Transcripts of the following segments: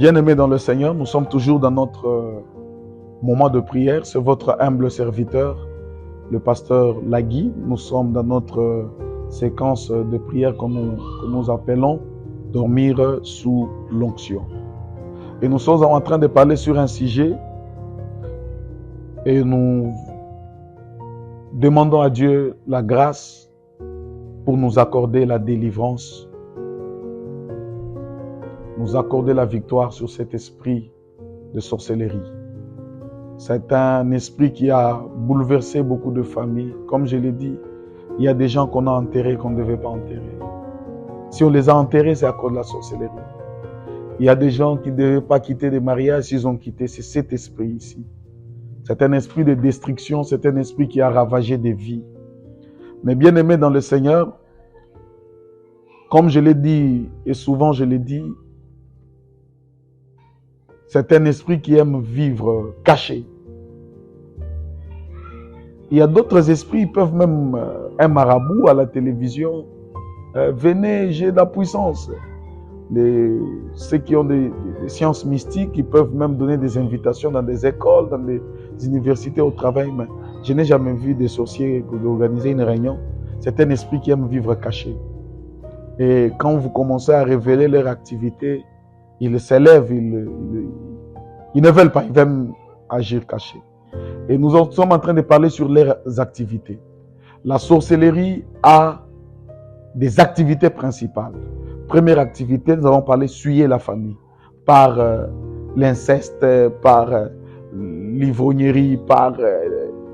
Bien-aimés dans le Seigneur, nous sommes toujours dans notre moment de prière. C'est votre humble serviteur, le pasteur Lagui. Nous sommes dans notre séquence de prière que nous appelons « Dormir sous l'onction ». Et nous sommes en train de parler sur un sujet et nous demandons à Dieu la grâce pour nous accorder la délivrance, nous accorder la victoire sur cet esprit de sorcellerie. C'est un esprit qui a bouleversé beaucoup de familles. Comme je l'ai dit, il y a des gens qu'on a enterrés qu'on ne devait pas enterrer. Si on les a enterrés, c'est à cause de la sorcellerie. Il y a des gens qui ne devaient pas quitter des mariages, s'ils ont quitté, c'est cet esprit ici. C'est un esprit de destruction, c'est un esprit qui a ravagé des vies. Mais bien aimé dans le Seigneur, comme je l'ai dit, et souvent je l'ai dit, c'est un esprit qui aime vivre caché. Il y a d'autres esprits, ils peuvent même, un marabout à la télévision, venez, j'ai de la puissance. Ceux qui ont des sciences mystiques, ils peuvent même donner des invitations dans des écoles, dans des universités, au travail. Mais je n'ai jamais vu des sorciers organiser une réunion. C'est un esprit qui aime vivre caché. Et quand vous commencez à révéler leur activité, ils s'élèvent, ils ne veulent pas, ils veulent agir caché. Et nous sommes en train de parler sur leurs activités. La sorcellerie a des activités principales. Première activité, nous avons parlé suyer la famille par l'inceste, par l'ivrognerie, par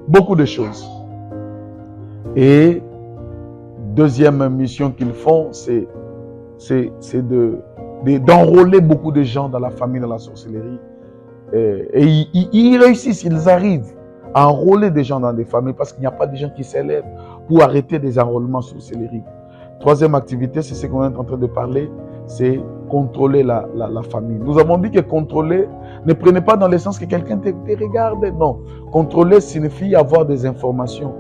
beaucoup de choses. Et deuxième mission qu'ils font, c'est d'enrôler beaucoup de gens dans la famille, dans la sorcellerie. Et ils réussissent, ils arrivent à enrôler des gens dans des familles parce qu'il n'y a pas de gens qui s'élèvent pour arrêter des enrôlements sorcellerie. Troisième activité, c'est ce qu'on est en train de parler, c'est contrôler la famille. Nous avons dit que contrôler, ne prenez pas dans le sens que quelqu'un te regarde. Non, contrôler signifie avoir des informations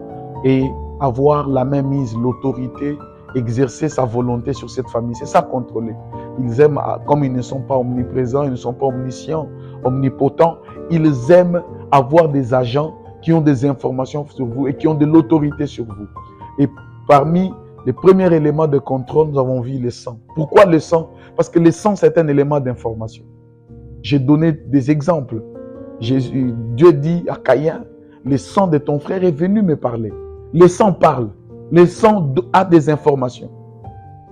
et avoir la mainmise, l'autorité, exercer sa volonté sur cette famille. C'est ça, contrôler. Ils aiment, comme ils ne sont pas omniprésents, ils ne sont pas omniscients, omnipotents, ils aiment avoir des agents qui ont des informations sur vous et qui ont de l'autorité sur vous. Et parmi les premiers éléments de contrôle, nous avons vu le sang. Pourquoi le sang? Parce que le sang, c'est un élément d'information. J'ai donné des exemples. Dieu dit à Caïn, le sang de ton frère est venu me parler. Le sang parle. Le sang a des informations.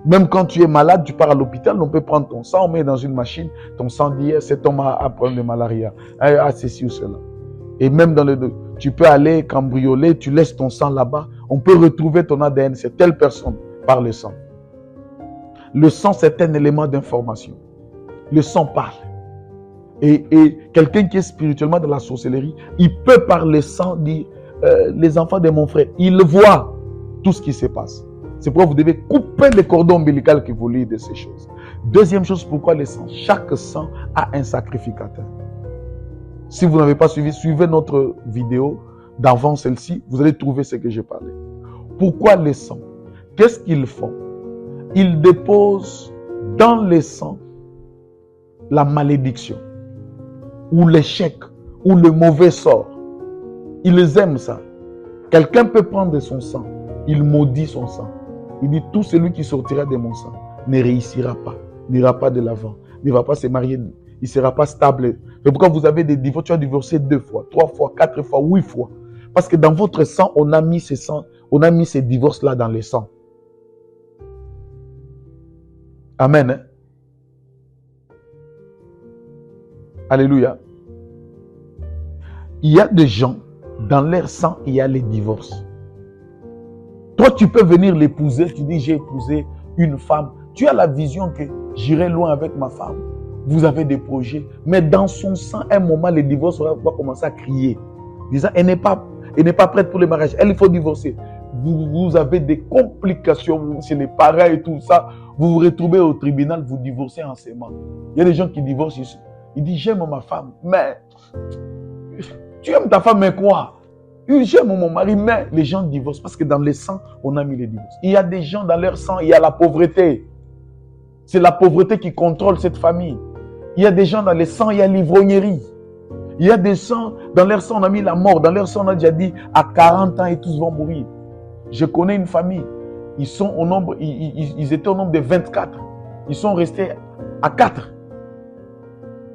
Même quand tu es malade, tu pars à l'hôpital, on peut prendre ton sang, on met dans une machine, ton sang dit, cet homme a un problème de malaria, a ceci ou cela. Et même dans tu peux aller cambrioler, tu laisses ton sang là-bas, on peut retrouver ton ADN, c'est telle personne par le sang. Le sang, c'est un élément d'information. Le sang parle. Et quelqu'un qui est spirituellement dans la sorcellerie, il peut par le sang dire, les enfants de mon frère, il voit tout ce qui se passe. C'est pourquoi vous devez couper les cordons ombilicaux qui vous lient de ces choses. Deuxième chose, pourquoi le sang? Chaque sang a un sacrificateur. Si vous n'avez pas suivi, suivez notre vidéo d'avant celle-ci, vous allez trouver ce que j'ai parlé. Pourquoi le sang? Qu'est-ce qu'ils font? Ils déposent dans le sang la malédiction, ou l'échec, ou le mauvais sort. Ils aiment ça. Quelqu'un peut prendre son sang, il maudit son sang. Il dit, tout celui qui sortira de mon sang ne réussira pas, n'ira pas de l'avant, ne va pas se marier, il ne sera pas stable. C'est pourquoi vous avez des divorces, tu as divorcé 2 fois, 3 fois, 4 fois, 8 fois. Parce que dans votre sang, on a mis ces divorces-là dans le sang. Amen. Hein? Alléluia. Il y a des gens, dans leur sang, il y a les divorces. Toi, tu peux venir l'épouser, tu dis, j'ai épousé une femme. Tu as la vision que j'irai loin avec ma femme. Vous avez des projets. Mais dans son sang, à un moment, le divorce va commencer à crier. Disant, elle n'est pas prête pour le mariage. Elle, il faut divorcer. Vous avez des complications chez les parents et tout ça. Vous vous retrouvez au tribunal, vous divorcez en sément. Il y a des gens qui divorcent ici. Ils disent, j'aime ma femme, mais tu aimes ta femme, mais quoi? J'aime mon mari, mais les gens divorcent parce que dans le sang, on a mis les divorces. Il y a des gens dans leur sang, il y a la pauvreté. C'est la pauvreté qui contrôle cette famille. Il y a des gens dans les sangs, il y a l'ivrognerie. Il y a des gens, dans leur sang, on a mis la mort. Dans leur sang, on a déjà dit, à 40 ans, et tous vont mourir. Je connais une famille. Ils sont au nombre, ils étaient au nombre de 24. Ils sont restés à 4.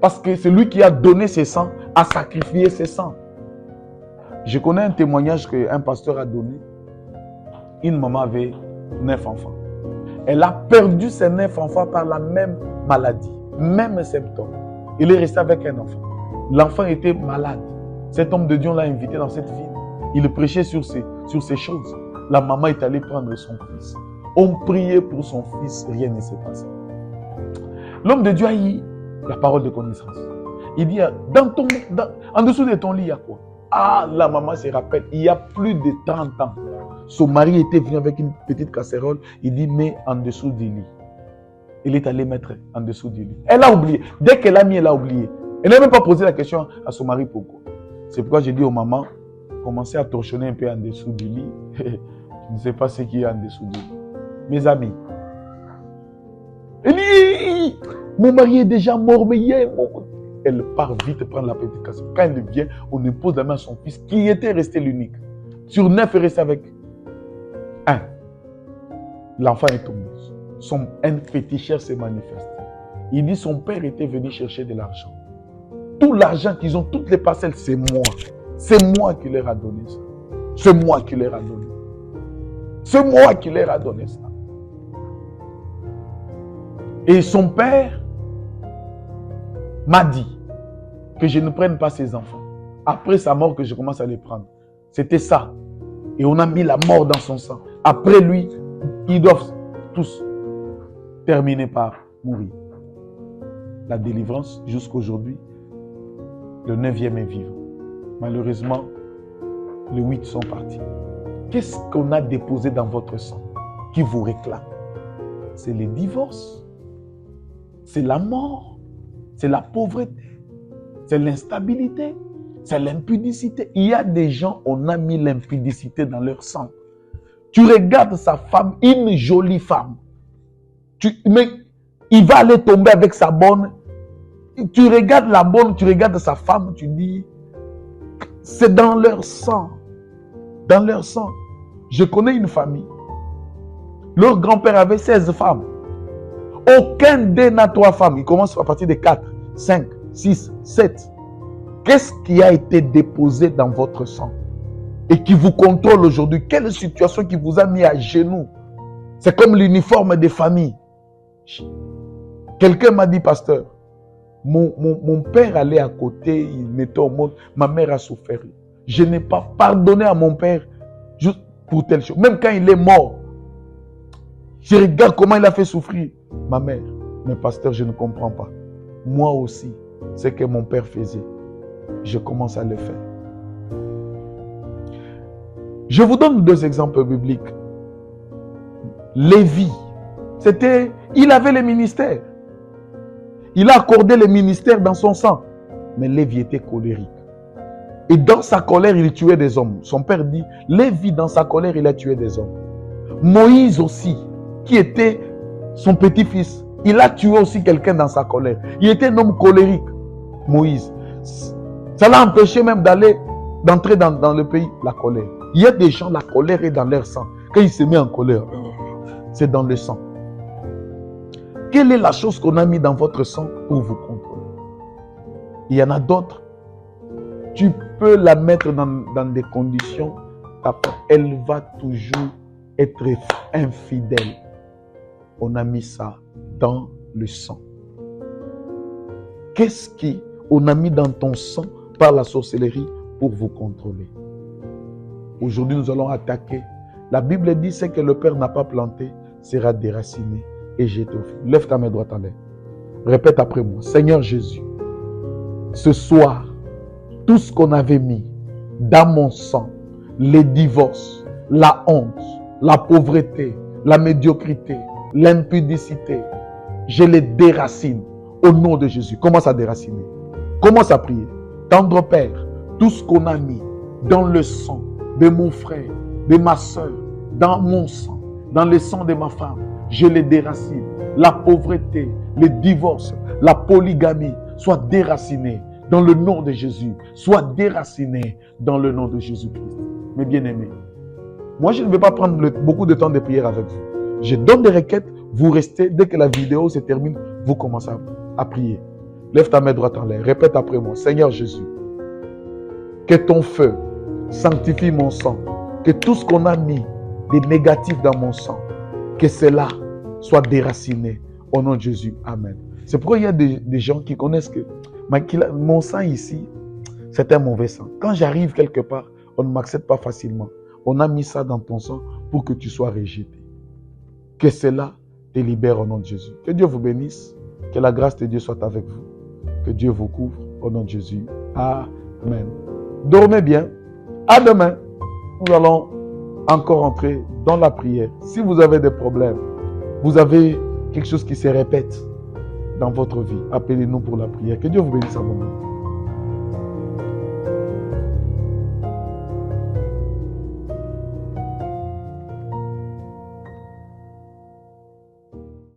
Parce que c'est lui qui a donné ses sangs, a sacrifié ses sangs. Je connais un témoignage qu'un pasteur a donné. Une maman avait 9 enfants. Elle a perdu ses 9 enfants par la même maladie, même symptômes. Il est resté avec un enfant. L'enfant était malade. Cet homme de Dieu l'a invité dans cette ville. Il prêchait sur ces choses. La maman est allée prendre son fils. On priait pour son fils, rien ne s'est passé. L'homme de Dieu a eu la parole de connaissance. Il dit, en dessous de ton lit, il y a quoi? Ah, la maman se rappelle, il y a plus de 30 ans. Son mari était venu avec une petite casserole. Il dit, mets en dessous du lit. Il est allé mettre en dessous du lit. Elle a oublié. Dès qu'elle a mis, elle a oublié. Elle n'a même pas posé la question à son mari pourquoi. C'est pourquoi j'ai dit aux mamans, commencez à torchonner un peu en dessous du lit. Je ne sais pas ce qu'il y a en dessous du lit. Mes amis. Elle dit, mon mari est déjà mort, mais hier, elle part vite prendre la petite casserole. Quand elle vient, on impose la main à son fils, qui était resté l'unique. Sur 9, il est resté avec 1. L'enfant est tombé. Un féticheur s'est manifesté. Il dit, son père était venu chercher de l'argent. Tout l'argent qu'ils ont, toutes les parcelles, c'est moi. C'est moi qui leur a donné ça. C'est moi qui leur a donné. C'est moi qui leur a donné ça. Et son père m'a dit que je ne prenne pas ses enfants. Après sa mort, que je commence à les prendre. C'était ça. Et on a mis la mort dans son sang. Après lui, ils doivent tous terminer par mourir. La délivrance, jusqu'aujourd'hui, le 9e est vivant. Malheureusement, les 8 sont partis. Qu'est-ce qu'on a déposé dans votre sang qui vous réclame? C'est les divorces, c'est la mort, c'est la pauvreté, c'est l'instabilité, c'est l'impudicité. Il y a des gens, on a mis l'impudicité dans leur sang. Tu regardes sa femme, une jolie femme. Mais il va aller tomber avec sa bonne. Tu regardes la bonne, tu regardes sa femme, tu dis, c'est dans leur sang. Dans leur sang. Je connais une famille. Leur grand-père avait 16 femmes. Aucun d'eux n'a 3 femmes. Il commence à partir de 4, 5, 6, 7. Qu'est-ce qui a été déposé dans votre sang et qui vous contrôle aujourd'hui? Quelle situation qui vous a mis à genoux? C'est comme l'uniforme des familles. Quelqu'un m'a dit, pasteur, mon père allait à côté, il mettait au monde, ma mère a souffert. Je n'ai pas pardonné à mon père juste pour telle chose. Même quand il est mort, je regarde comment il a fait souffrir ma mère. Mais pasteur, je ne comprends pas. Moi aussi, ce que mon père faisait, je commence à le faire. Je vous donne 2 exemples bibliques. Lévi, il avait le ministère. Il a accordé le ministère dans son sang. Mais Lévi était colérique. Et dans sa colère, il tuait des hommes. Son père dit, Lévi, dans sa colère, il a tué des hommes. Moïse aussi, qui était son petit-fils, il a tué aussi quelqu'un dans sa colère. Il était un homme colérique, Moïse. Ça l'a empêché même d'entrer dans le pays, la colère. Il y a des gens, la colère est dans leur sang. Quand ils se mettent en colère, c'est dans le sang. Quelle est la chose qu'on a mis dans votre sang pour vous contrôler? Il y en a d'autres. Tu peux la mettre dans des conditions, elle va toujours être infidèle. On a mis ça dans le sang. Qu'est-ce qu'on a mis dans ton sang par la sorcellerie pour vous contrôler? Aujourd'hui, nous allons attaquer. La Bible dit, ce que le Père n'a pas planté sera déraciné et jeté au feu. Lève ta main droite en l'air. Répète après moi. Seigneur Jésus, ce soir, tout ce qu'on avait mis dans mon sang, les divorces, la honte, la pauvreté, la médiocrité, l'impudicité, je les déracine au nom de Jésus. Commence à déraciner. Commence à prier. Tendre Père, tout ce qu'on a mis dans le sang de mon frère, de ma soeur, dans mon sang, dans le sang de ma femme, je les déracine. La pauvreté, le divorce, la polygamie, soit déraciné dans le nom de Jésus. Soit déraciné dans le nom de Jésus-Christ. Mes bien-aimés, moi je ne vais pas prendre beaucoup de temps de prière avec vous. Je donne des requêtes, vous restez, dès que la vidéo se termine, vous commencez à prier. Lève ta main droite en l'air, répète après moi. Seigneur Jésus, que ton feu sanctifie mon sang, que tout ce qu'on a mis de négatif dans mon sang, que cela soit déraciné au nom de Jésus. Amen. C'est pourquoi il y a des gens qui connaissent que mon sang ici, c'est un mauvais sang. Quand j'arrive quelque part, on ne m'accepte pas facilement. On a mis ça dans ton sang pour que tu sois rejeté. Que cela te libère au nom de Jésus. Que Dieu vous bénisse. Que la grâce de Dieu soit avec vous. Que Dieu vous couvre au nom de Jésus. Amen. Dormez bien. À demain. Nous allons encore entrer dans la prière. Si vous avez des problèmes, vous avez quelque chose qui se répète dans votre vie, appelez-nous pour la prière. Que Dieu vous bénisse à vous.